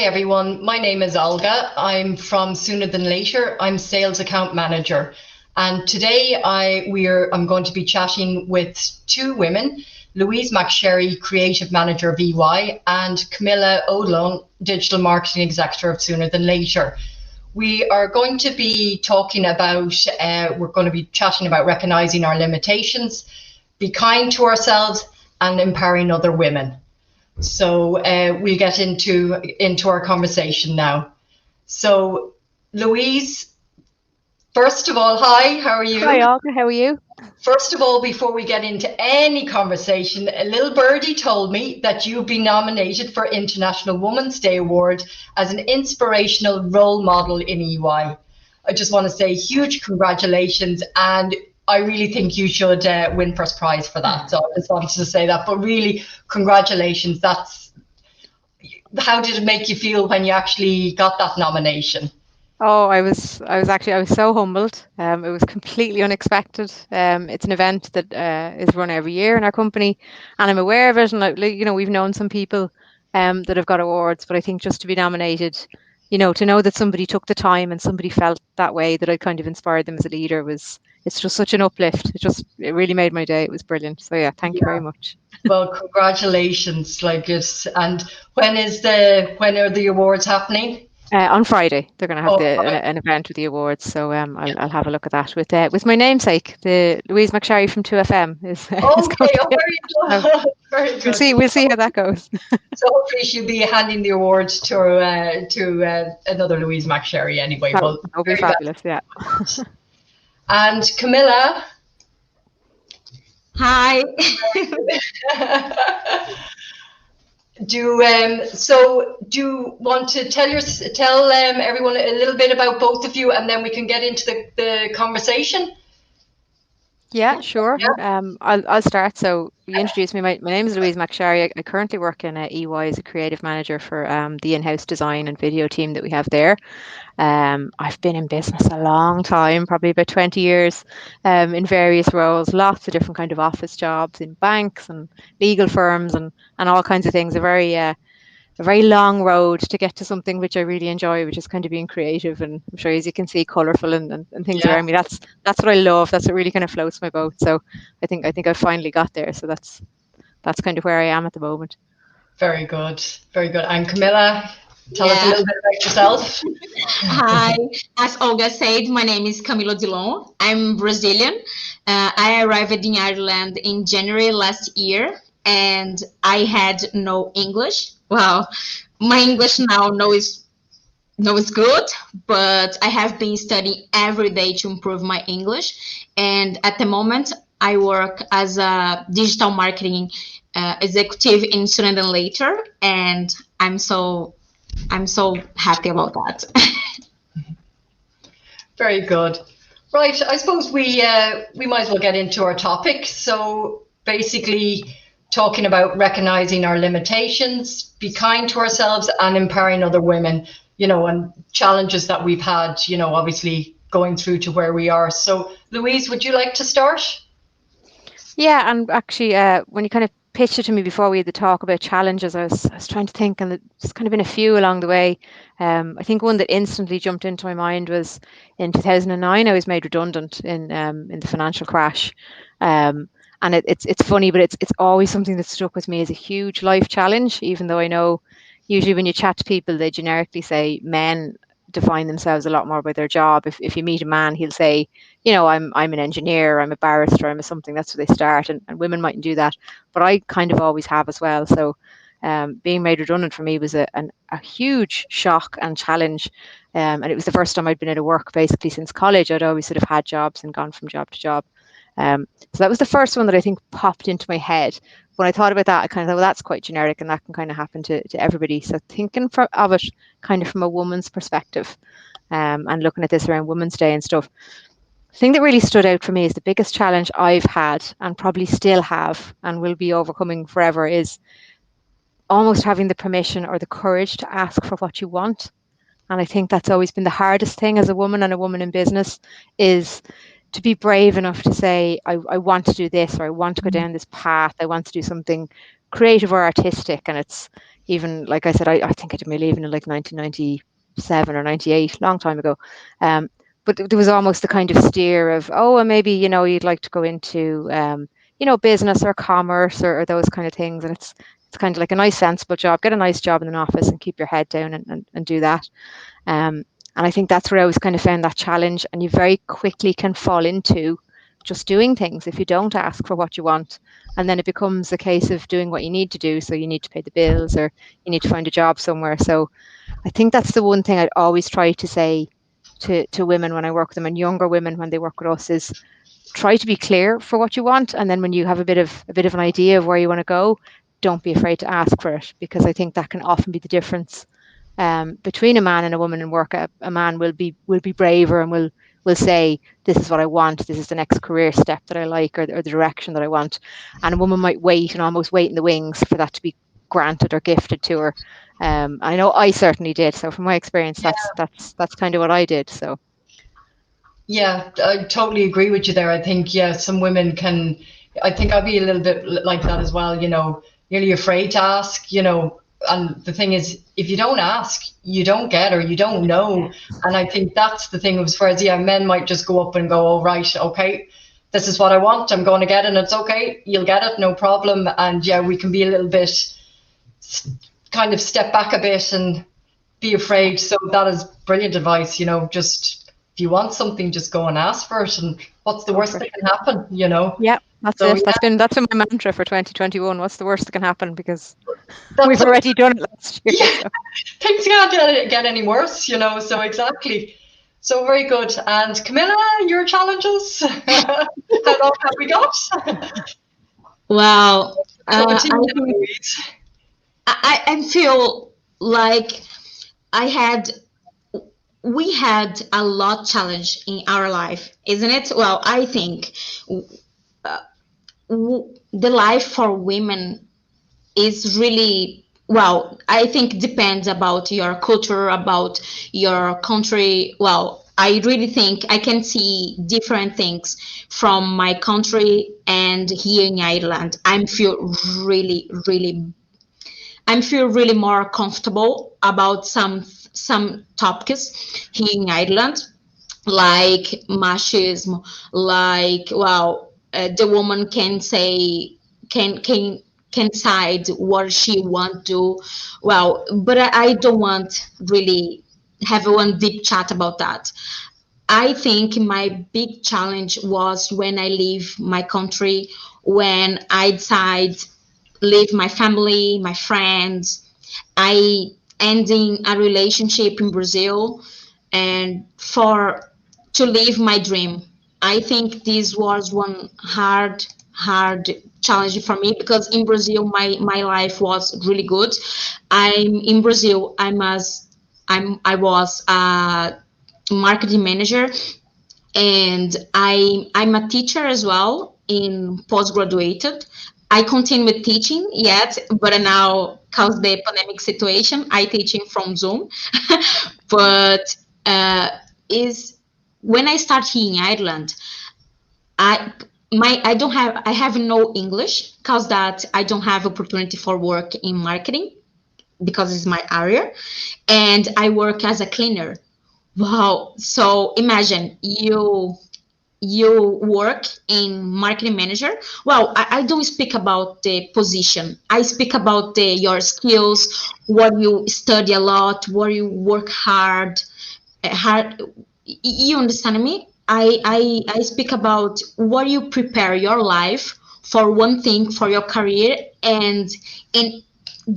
everyone. My name is Olga. I'm from Sooner Than Later. I'm sales account manager. And today I'm going to be chatting with two women, Louise McSherry, creative manager of EY, and Camilla O'Dlone, digital marketing executive of Sooner Than Later. We are going to be talking about, we're going to be chatting about recognizing our limitations, be kind to ourselves, and empowering other women. So we'll get into our conversation now. So Louise, first of all, hi, how are you? Hi, Olga, how are you? First of all, before we get into any conversation, a little birdie told me that you've been nominated for International Women's Day Award as an inspirational role model in EY. I just want to say huge congratulations, and I really think you should win first prize for that. So I just wanted to say that, but really congratulations. How did it make you feel when you actually got that nomination? Oh, I was so humbled. It was completely unexpected. It's an event that is run every year in our company, and I'm aware of it. And we've known some people that have got awards, but I think just to be nominated, to know that somebody took the time and somebody felt that way, that I kind of inspired them as a leader, it's just such an uplift. It really made my day. It was brilliant. So yeah, thank you very much. Well, congratulations, and when are the awards happening? On Friday, they're going to have an event with the awards, so I'll have a look at that with my namesake, the Louise McSherry from 2FM is. Okay, very good. Very good. We'll see how that goes. So hopefully she'll be handing the award to another Louise McSherry anyway. That'll be fabulous, yeah. And Camilla. Hi. Do you want to tell everyone a little bit about both of you, and then we can get into the conversation? Yeah, sure. Yeah. I'll start. So you introduced me. My name is Louise McSherry. I currently work in EY as a creative manager for the in-house design and video team that we have there. I've been in business a long time, probably about 20 years, in various roles, lots of different kind of office jobs in banks and legal firms and all kinds of things. A very long road to get to something which I really enjoy, which is kind of being creative, and I'm sure, as you can see, colourful and things around me. That's what I love. That's what really kind of floats my boat. So I think I finally got there. So that's kind of where I am at the moment. Very good, very good. And Camilla, tell us a little bit about yourself. Hi, as Olga said, my name is Camilla O'Dlone. I'm Brazilian. I arrived in Ireland in January last year, and I had no English. Well, my English now is good, but I have been studying every day to improve my English. And at the moment, I work as a digital marketing executive in Sooner Than Later, and I'm so happy about that. Very good. Right, I suppose we might as well get into our topic. So basically, talking about recognizing our limitations, be kind to ourselves, and empowering other women, and challenges that we've had, obviously going through to where we are. So Louise, would you like to start? Yeah, and actually when you kind of pitched it to me before we had the talk about challenges, I was trying to think, and there's kind of been a few along the way. I think one that instantly jumped into my mind was in 2009, I was made redundant in the financial crash. And it's funny, but it's always something that stuck with me as a huge life challenge, even though I know usually when you chat to people, they generically say men define themselves a lot more by their job. If you meet a man, he'll say, I'm an engineer, I'm a barrister, I'm a something. That's where they start, and women mightn't do that, but I kind of always have as well. So being made redundant for me was a huge shock and challenge, and it was the first time I'd been out of work basically since college. I'd always sort of had jobs and gone from job to job. So that was the first one that I think popped into my head. When I thought about that, I kind of thought, well, that's quite generic, and that can kind of happen to everybody. So thinking of it kind of from a woman's perspective, and looking at this around Women's Day and stuff, the thing that really stood out for me is the biggest challenge I've had, and probably still have, and will be overcoming forever, is almost having the permission or the courage to ask for what you want. And I think that's always been the hardest thing as a woman and a woman in business, is to be brave enough to say, I want to do this, or I want to go down this path, I want to do something creative or artistic. And it's, even like I said, I think I did my leaving in like 1997 or 98, long time ago. But there was almost a kind of steer of, oh, and maybe, you'd like to go into, business or commerce or those kind of things. And it's kind of like a nice, sensible job. Get a nice job in an office and keep your head down and do that. And I think that's where I always kind of found that challenge. And you very quickly can fall into just doing things if you don't ask for what you want. And then it becomes a case of doing what you need to do. So you need to pay the bills or you need to find a job somewhere. So I think that's the one thing I'd always try to say to women when I work with them, and younger women when they work with us, is try to be clear for what you want. And then when you have a bit of an idea of where you want to go, don't be afraid to ask for it, because I think that can often be the difference between a man and a woman in work. A man will be braver and will say, this is what I want, this is the next career step that I like, or the direction that I want. And a woman might wait and almost wait in the wings for that to be granted or gifted to her. I know I certainly did. So from my experience, that's kind of what I did. So yeah, I totally agree with you there. I think, some women can, I think I'd be a little bit like that as well, nearly afraid to ask, and the thing is, if you don't ask, you don't get, or you don't know. And I think that's the thing, as far as, men might just go up and go, oh, right, okay, this is what I want, I'm going to get it, and it's okay, you'll get it, no problem. And we can be a little bit, kind of step back a bit and be afraid. So that is brilliant advice, just, if you want something, just go and ask for it. And what's the worst that can happen, Yeah, that's so, it. That's been my mantra for 2021. What's the worst that can happen? Because we've already done it last year. So. Things can't get any worse, so exactly. So very good. And Camilla, your challenges? How long have we got? Well, I feel like we had a lot challenge in our life, isn't it? Well, I think the life for women is really, well, I think depends about your culture, about your country. Well, I really think I can see different things from my country and here in Ireland. I feel really more comfortable about some topics here in Ireland, like machismo, like, the woman can say, can decide what she want to. Well, but I don't want really have one deep chat about that. I think my big challenge was when I leave my country, when I decide leave my family, my friends. I ending a relationship in Brazil and to live my dream. I think this was one hard challenge for me, because in Brazil my life was really good. In Brazil I was a marketing manager, and I'm a teacher as well in postgraduated. I continue with teaching yet, but now, because the pandemic situation, I teaching from Zoom. But is when I start here in Ireland, I have no English, because that I don't have opportunity for work in marketing, because it's my area, and I work as a cleaner. Wow! So imagine you work in marketing manager. Well, I don't speak about the position. I speak about your skills, what you study a lot, what you work hard. You understand me? I speak about what you prepare your life for one thing, for your career, and in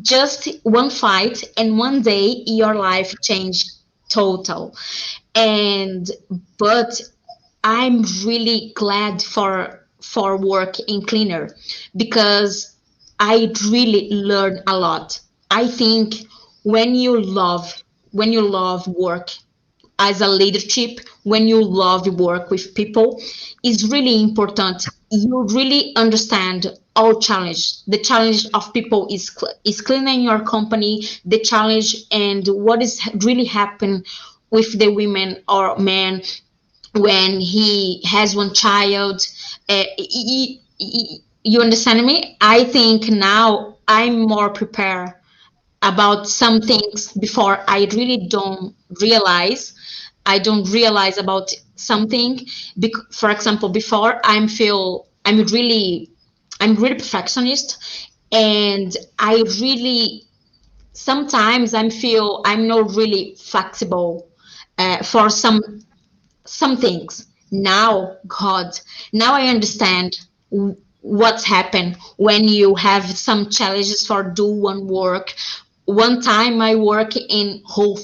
just one fight, and one day your life changed total. But I'm really glad for work in cleaner, because I really learned a lot. I think when you love work as a leadership, when you love work with people, is really important. You really understand all challenge. The challenge of people is cleaning your company, the challenge, and what is really happen with the women or men when he has one child. You understand me? I think now I'm more prepared. about some things before I really don't realize. I don't realize about something. For example, before I'm really perfectionist, and I really sometimes I feel I'm not really flexible for some things. Now, God, now I understand what's happened when you have some challenges for do one work. One time I work in Hof.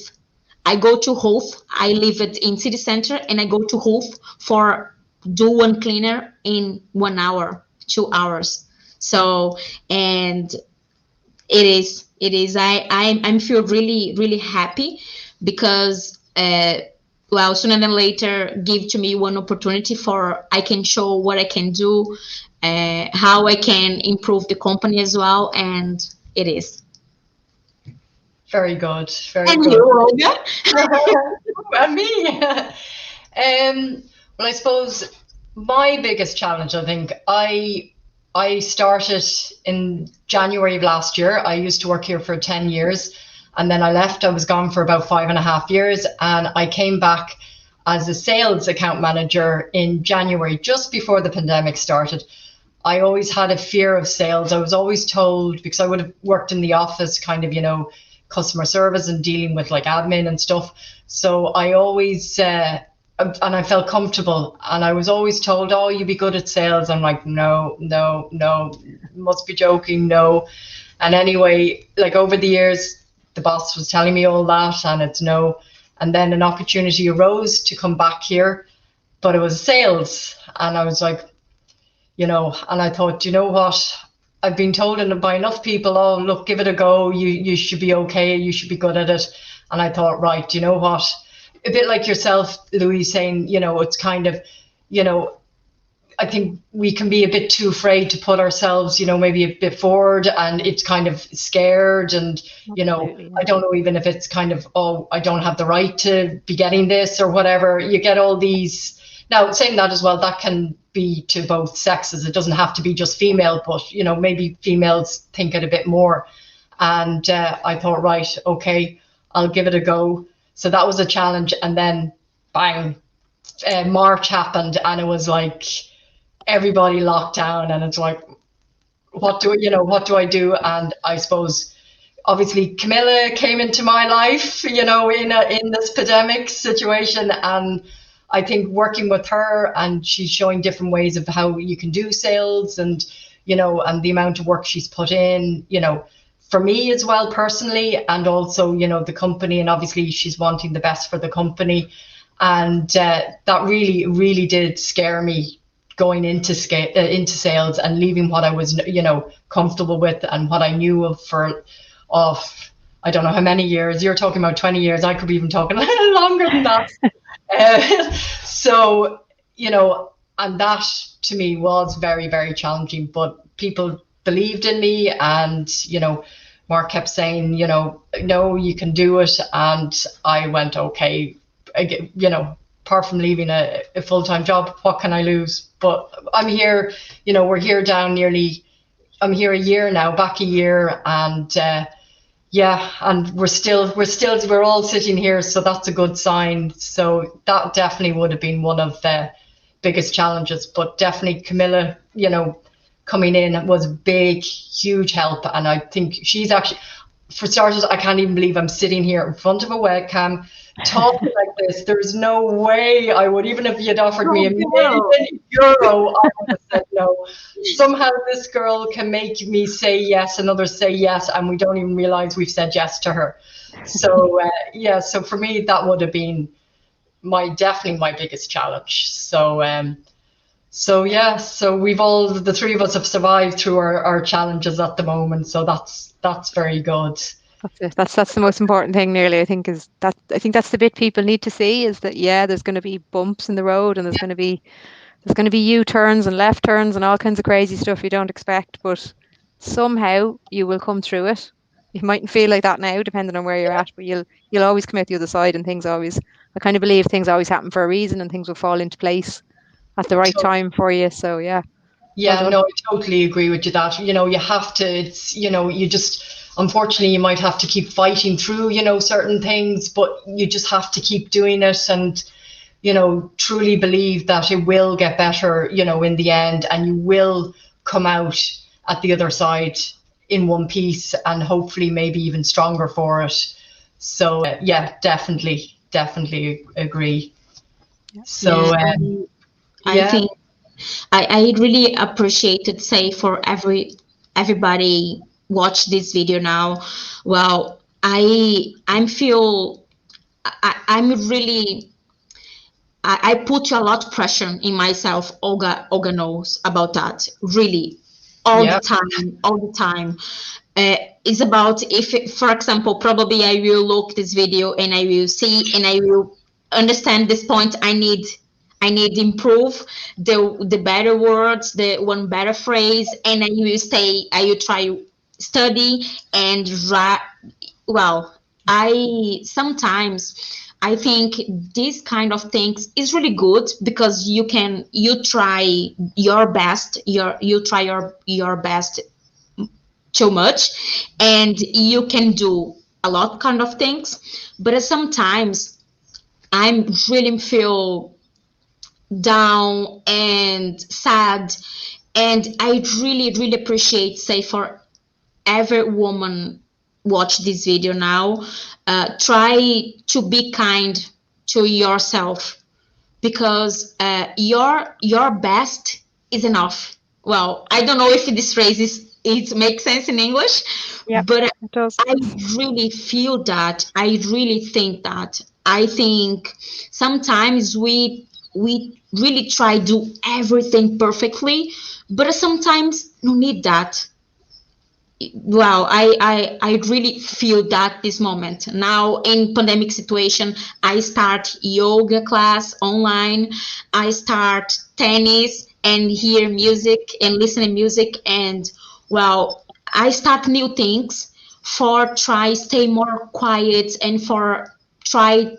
I go to Hof. I live it in city center, and I go to Hof for do one cleaner in 1 hour, 2 hours. So, and it is I feel really happy because well, sooner than later give to me one opportunity for I can show what I can do, how I can improve the company as well, and it is. Very good. Very And good. you, Olga? And me. Well, I suppose my biggest challenge, I think, I started in January of last year. I used to work here for 10 years, and then I left. I was gone for about 5.5 years, and I came back as a sales account manager in January, just before the pandemic started. I always had a fear of sales. I was always told, because I would have worked in the office, kind of, customer service and dealing with like admin and stuff. So I always, and I felt comfortable, and I was always told, oh, you'd be good at sales. I'm like, no, must be joking, no. And anyway, like over the years, the boss was telling me all that, and it's no. And then an opportunity arose to come back here, but it was sales. And I was like, and I thought, you know what? I've been told by enough people, oh, look, give it a go. You should be okay. You should be good at it. And I thought, right, you know what? A bit like yourself, Louise, saying, it's kind of, I think we can be a bit too afraid to put ourselves, maybe a bit forward, and it's kind of scared. And, Absolutely, yeah. I don't know even if it's kind of, oh, I don't have the right to be getting this or whatever. You get all these. Now, saying that as well, that can be to both sexes. It doesn't have to be just female, but, maybe females think it a bit more. And I thought, right, okay, I'll give it a go. So that was a challenge. And then, bang, March happened, and it was like everybody locked down, and it's like, what do I do? And I suppose, obviously, Camilla came into my life, in this pandemic situation, and I think working with her, and she's showing different ways of how you can do sales, and and the amount of work she's put in, for me as well personally, and also the company, and obviously she's wanting the best for the company, and that really did scare me going into sales and leaving what I was comfortable with and what I knew of I don't know how many years. You're talking about 20 years. I could be even talking longer than that. So, and that to me was very, very challenging, but people believed in me, and, Mark kept saying, no, you can do it. And I went, okay, apart from leaving a full-time job, what can I lose? But I'm here, we're here I'm here a year now, back a year, and yeah, and we're all sitting here, so that's a good sign. So that definitely would have been one of the biggest challenges, but definitely Camilla, coming in was a big, huge help. And I think she's actually, for starters, I can't even believe I'm sitting here in front of a webcam talking like this. There's no way I would, even if you'd offered me €1 million, I would have said no. Somehow this girl can make me say yes and others say yes, and we don't even realize we've said yes to her. So yeah, so for me that would have been definitely my biggest challenge. So yeah, so the three of us have survived through our challenges at the moment, so that's very good. That's it. That's the most important thing, nearly, I think, is that I think that's the bit people need to see, is that, yeah, there's going to be bumps in the road, and there's going to be U-turns and left turns and all kinds of crazy stuff you don't expect, but somehow you will come through it. You mightn't feel like that now, depending on where you're at, but you'll always come out the other side, and I kind of believe things always happen for a reason, and things will fall into place at the right time for you. So yeah. Yeah, no, I totally agree with you that, you have to, it's, unfortunately you might have to keep fighting through, you know, certain things, but you just have to keep doing it and, you know, truly believe that it will get better, you know, in the end, and you will come out at the other side in one piece and hopefully maybe even stronger for it. So yeah, definitely agree. So I think I really appreciated, say, for everybody watch this video now. Well, I'm feel I'm really I put a lot of pressure in myself. Olga knows about that. Really, all the time, all the time. It's about if, for example, probably I will look this video and I will see and I will understand this point. I need improve the better words, the one better phrase, and I will stay. I will try study and well. I sometimes I think this kind of things is really good because you try your best, you try your best too much, and you can do a lot kind of things, but sometimes I'm really feel down and sad, and I really appreciate, say, for every woman watch this video now, try to be kind to yourself, because your best is enough. Well, I don't know if this phrase it makes sense in English, but it does. I really feel that. I really think that. I think sometimes we really try do everything perfectly, but sometimes no need that. Well, I really feel that this moment now in pandemic situation. I start yoga class online, I start tennis and hear music and listen to music, and well, I start new things for try stay more quiet and for try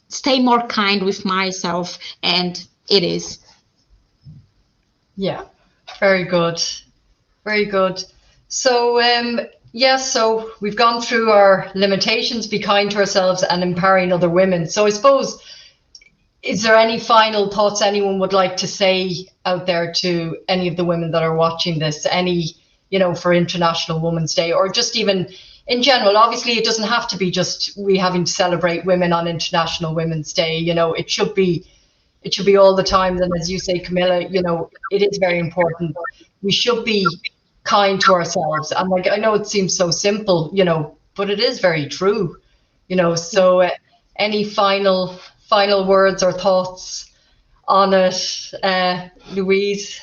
stay more kind with myself, and it is. Yeah, very good. Very good. So, yes, so we've gone through our limitations, be kind to ourselves, and empowering other women. So, I suppose, is there any final thoughts anyone would like to say out there to any of the women that are watching this? Any, you know, for International Women's Day, or just even in general? Obviously, it doesn't have to be just we having to celebrate women on International Women's Day. You know, it should be all the time. And as you say, Camilla, you know, it is very important. We should be kind to ourselves. And like, I know it seems so simple, you know, but it is very true, you know. So any final words or thoughts on it, Louise?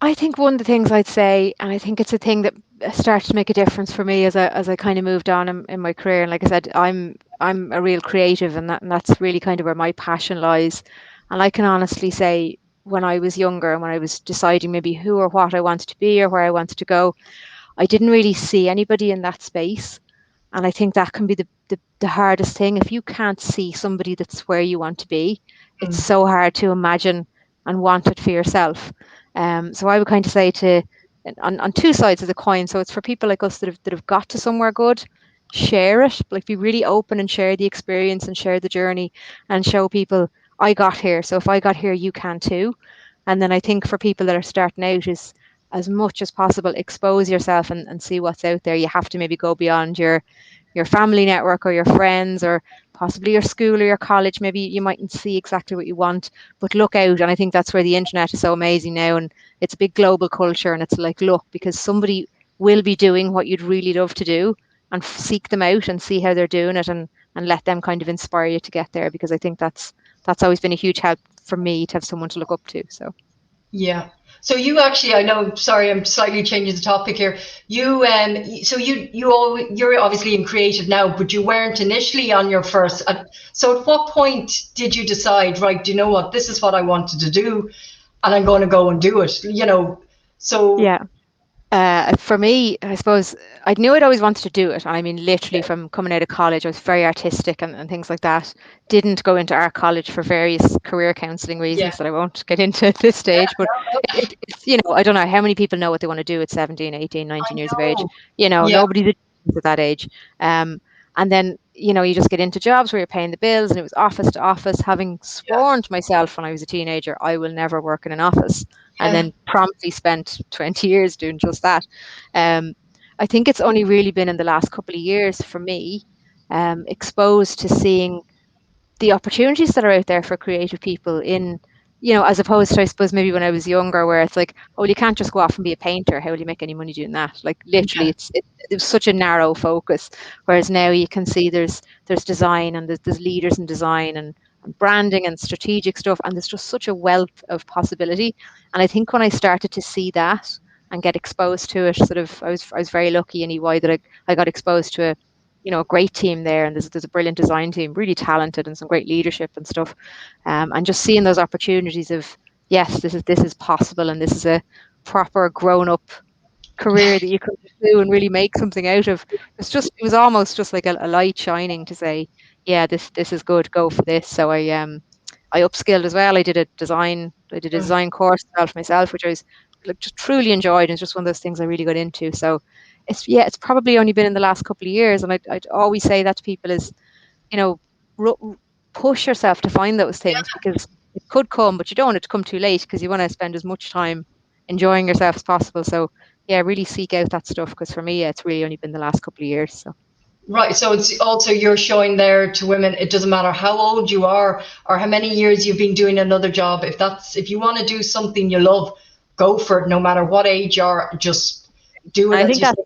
I think one of the things I'd say, and I think it's a thing that started to make a difference for me as I kind of moved on in my career. And like I said, I'm a real creative, and that's really kind of where my passion lies. And I can honestly say, when I was younger and when I was deciding maybe who or what I wanted to be or where I wanted to go, I didn't really see anybody in that space. And I think that can be the hardest thing. If you can't see somebody that's where you want to be, it's so hard to imagine and want it for yourself. So I would kind of say on two sides of the coin. So it's for people like us that have got to somewhere good, share it, like be really open and share the experience and share the journey and show people I got here. So if I got here, you can too. And then I think for people that are starting out is, as much as possible, expose yourself and see what's out there. You have to maybe go beyond your family network or your friends or possibly your school or your college. Maybe you mightn't see exactly what you want, but look out. And I think that's where the internet is so amazing now, and it's a big global culture, and it's like, look, because somebody will be doing what you'd really love to do, and seek them out and see how they're doing it, and let them kind of inspire you to get there, because I think that's always been a huge help for me to have someone to look up to. So Yeah. So you actually, I know, sorry, I'm slightly changing the topic here. You, so you're obviously in creative now, but you weren't initially on your first. So at what point did you decide, right, do you know what, this is what I wanted to do, and I'm going to go and do it, you know? So yeah. For me, I suppose I knew I'd always wanted to do it. And I mean, literally from coming out of college, I was very artistic and things like that. Didn't go into art college for various career counselling reasons that I won't get into at this stage. But it's, you know, I don't know how many people know what they want to do at 17, 18, 19 I years of age. know. You know, Yeah. nobody at that age. And then, you know, you just get into jobs where you're paying the bills, and it was office to office, having sworn to myself when I was a teenager, I will never work in an office, and then promptly spent 20 years doing just that. I think it's only really been in the last couple of years for me, exposed to seeing the opportunities that are out there for creative people in, you know, as opposed to, I suppose, maybe when I was younger, where it's like, oh, you can't just go off and be a painter. How will you make any money doing that? Like literally, it's such a narrow focus. Whereas now you can see there's design, and there's leaders in design, and branding and strategic stuff, and there's just such a wealth of possibility. And I think when I started to see that and get exposed to it, sort of, I was very lucky in EY that I got exposed to a great team there, and there's a brilliant design team, really talented, and some great leadership and stuff. And just seeing those opportunities of, yes, this is possible, and this is a proper grown up career that you can do and really make something out of. It was almost just like a light shining to say, yeah, this is good, go for this. So I upskilled as well. I did a design course for myself, which I was just truly enjoyed, and it's just one of those things I really got into. So it's probably only been in the last couple of years, and I'd always say that to people is, you know, push yourself to find those things, because it could come, but you don't want it to come too late, because you want to spend as much time enjoying yourself as possible. So yeah, really seek out that stuff, because for me, it's really only been the last couple of years. So. Right. So it's also, you're showing there to women, it doesn't matter how old you are or how many years you've been doing another job. If you want to do something you love, go for it, no matter what age you are, just do it. I think that's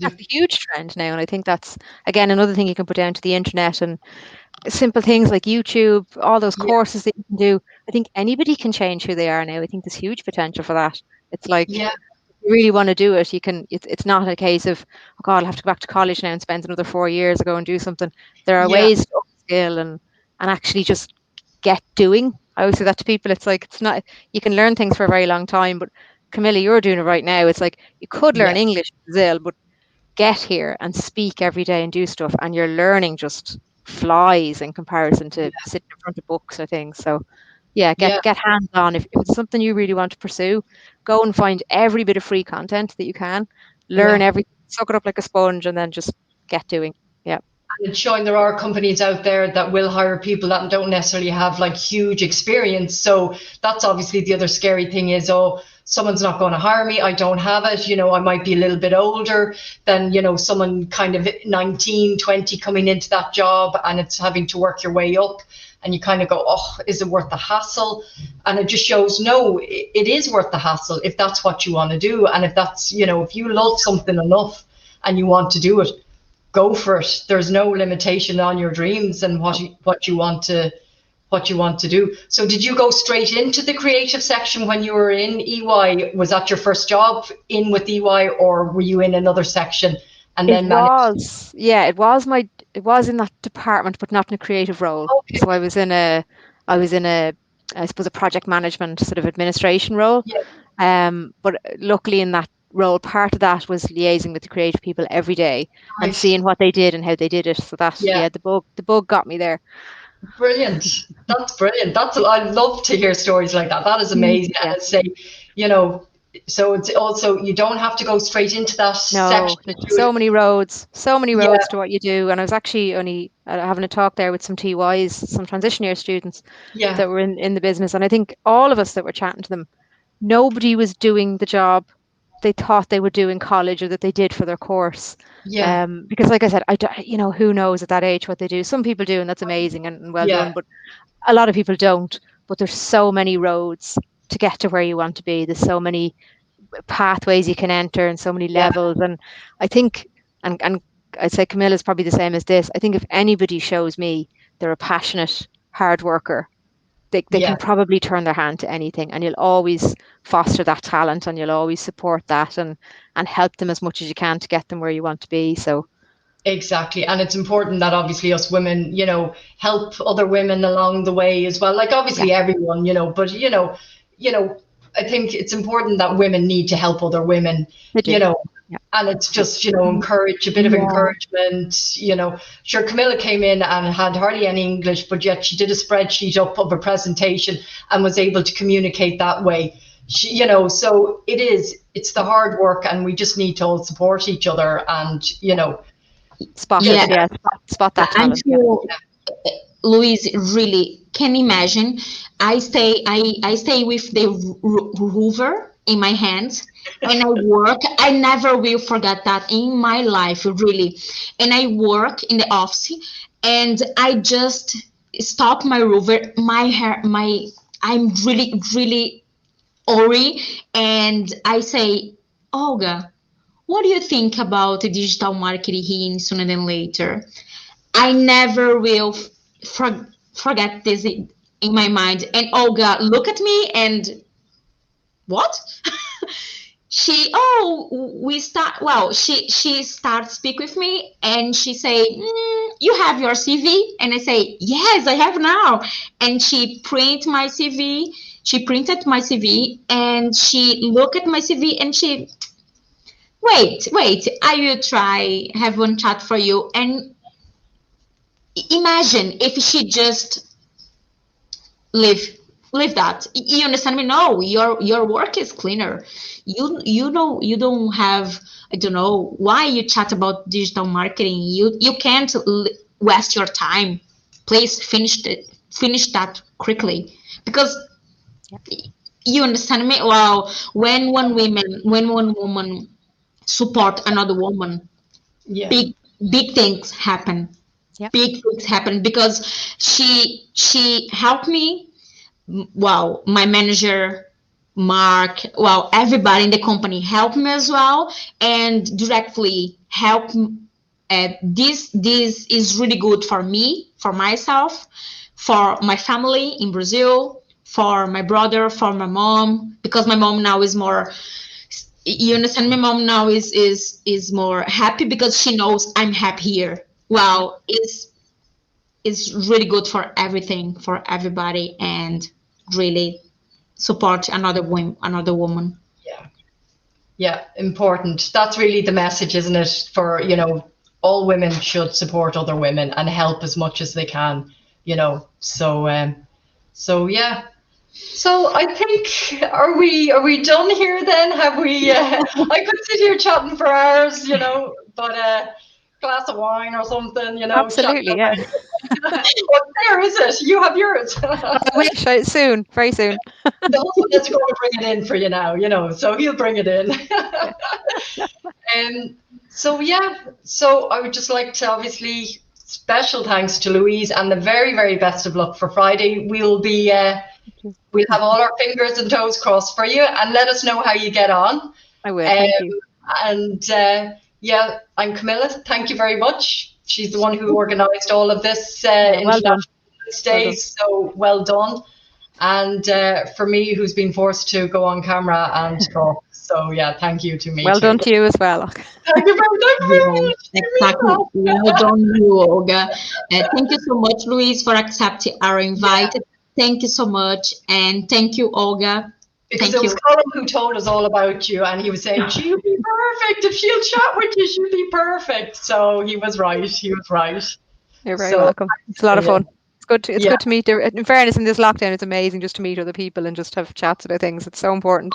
a huge trend now. And I think that's, again, another thing you can put down to the internet and simple things like YouTube, all those courses that you can do. I think anybody can change who they are now. I think there's huge potential for that. It's like, if you really want to do it, you can. It's not a case of, oh God, I'll have to go back to college now and spend another 4 years to go and do something. There are ways to upskill and actually just get doing. I always say that to people. It's like, it's not, you can learn things for a very long time, but Camilla, you're doing it right now. It's like, you could learn English in Brazil, but get here and speak every day and do stuff, and your learning just flies in comparison to sitting in front of books or things. So get hands on. If it's something you really want to pursue, go and find every bit of free content that you can, learn everything, suck it up like a sponge, and then just get doing. And it's showing there are companies out there that will hire people that don't necessarily have like huge experience. So that's obviously the other scary thing is, oh, someone's not going to hire me, I don't have it, you know, I might be a little bit older than, you know, someone kind of 19, 20 coming into that job, and it's having to work your way up, and you kind of go, oh, is it worth the hassle? And it just shows, no, it is worth the hassle if that's what you want to do. And if that's, you know, if you love something enough and you want to do it, go for it. There's no limitation on your dreams and what you want to do. So did you go straight into the creative section when you were in EY? Was that your first job in with EY, or were you in another section and then managed? It was in that department, but not in a creative role. Okay. So I was in a I suppose a project management sort of administration role. But luckily in that role, part of that was liaising with the creative people every day and seeing what they did and how they did it. So that the bug got me there. Brilliant. That's brilliant. I love to hear stories like that. That is amazing. And I'd say, you know, so it's also, you don't have to go straight into that section. So many roads to what you do. And I was actually only having a talk there with some TYs, some transition year students that were in the business. And I think all of us that were chatting to them, nobody was doing the job they thought they would do in college or that they did for their course. Because like I said, you know, who knows at that age what they do. Some people do, and that's amazing and well done, but a lot of people don't. But there's so many roads to get to where you want to be. There's so many pathways you can enter and so many levels. And I think, and I'd say Camilla's probably the same as this. I think if anybody shows me they're a passionate hard worker, they can probably turn their hand to anything, and you'll always foster that talent, and you'll always support that and help them as much as you can to get them where you want to be. So exactly. And it's important that obviously us women, you know, help other women along the way as well. Like obviously everyone, you know, but you know, I think it's important that women need to help other women, you know. And it's just, you know, encourage a bit of encouragement, you know. Sure, Camilla came in and had hardly any English, but yet she did a spreadsheet up of a presentation and was able to communicate that way. She, you know, so it's the hard work, and we just need to all support each other. And, you know, spot Yeah. it. Yeah, spot that I'm talent. Yeah. sure Louise really can imagine. I stay with the ruler in my hands and I work. I never will forget that in my life, really. And I work in the office and I just stop my ruler, my hair, I'm really worried, and I say, Olga, what do you think about digital marketing here in Sooner Than Later? I never will forget this in my mind. And Olga, look at me and what? We start. Well, she starts speak with me and she say, "You have your CV?" And I say, "Yes, I have now." And she printed my CV and she look at my CV and she, wait, I will try have one chat for you. And imagine if she just leave that. You understand me? No, your work is cleaner. You don't have, I don't know why you chat about digital marketing. You can't waste your time. Please finish that quickly, because you understand me. Well, when one woman support another woman, Yeah. big things happen. Yep. Big things happen because she helped me. Well, my manager, Mark, well, everybody in the company helped me as well, and directly help. This is really good for me, for myself, for my family in Brazil, for my brother, for my mom, because my mom now is more. You understand? My mom now is more happy because she knows I'm happy here. Well, it's really good for everything, for everybody, and really support another woman. Yeah, important. That's really the message, isn't it? For, all women should support other women and help as much as they can, So yeah. So I think, are we done here then? Have we? I could sit here chatting for hours, but glass of wine or something, Absolutely, yeah. What there is it? You have yours. I wish soon, very soon. The husband is going to bring it in for you now, so he'll bring it in. So yeah, so I would just like to, obviously, special thanks to Louise and the very, very best of luck for Friday. We'll have all our fingers and toes crossed for you, and let us know how you get on. I will. Thank you. And yeah, I'm Camilla. Thank you very much. She's the one who organised all of this international days. So well done. And for me, who's been forced to go on camera and talk. So yeah, thank you to me. Well done to you as well. Thank you very much. Exactly. Well done, you, Olga. Thank you so much, Louise, for accepting our invite. Yeah. Thank you so much, and thank you, Olga. Because it was Colin who told us all about you, and he was saying, she'll be perfect. If she'll chat with you, she'll be perfect. So he was right. You're very welcome. It's a lot of fun. It's good to meet. In fairness, in this lockdown, it's amazing just to meet other people and just have chats about things. It's so important.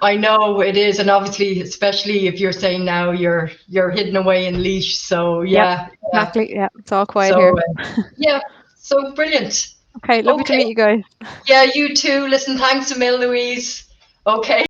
I know it is, and obviously, especially if you're saying now you're hidden away in Laois. So yeah, exactly. Yeah, it's all quiet here. Yeah, so brilliant. Okay, lovely to meet you guys. Yeah, you too. Listen, thanks a mil, Louise. Okay.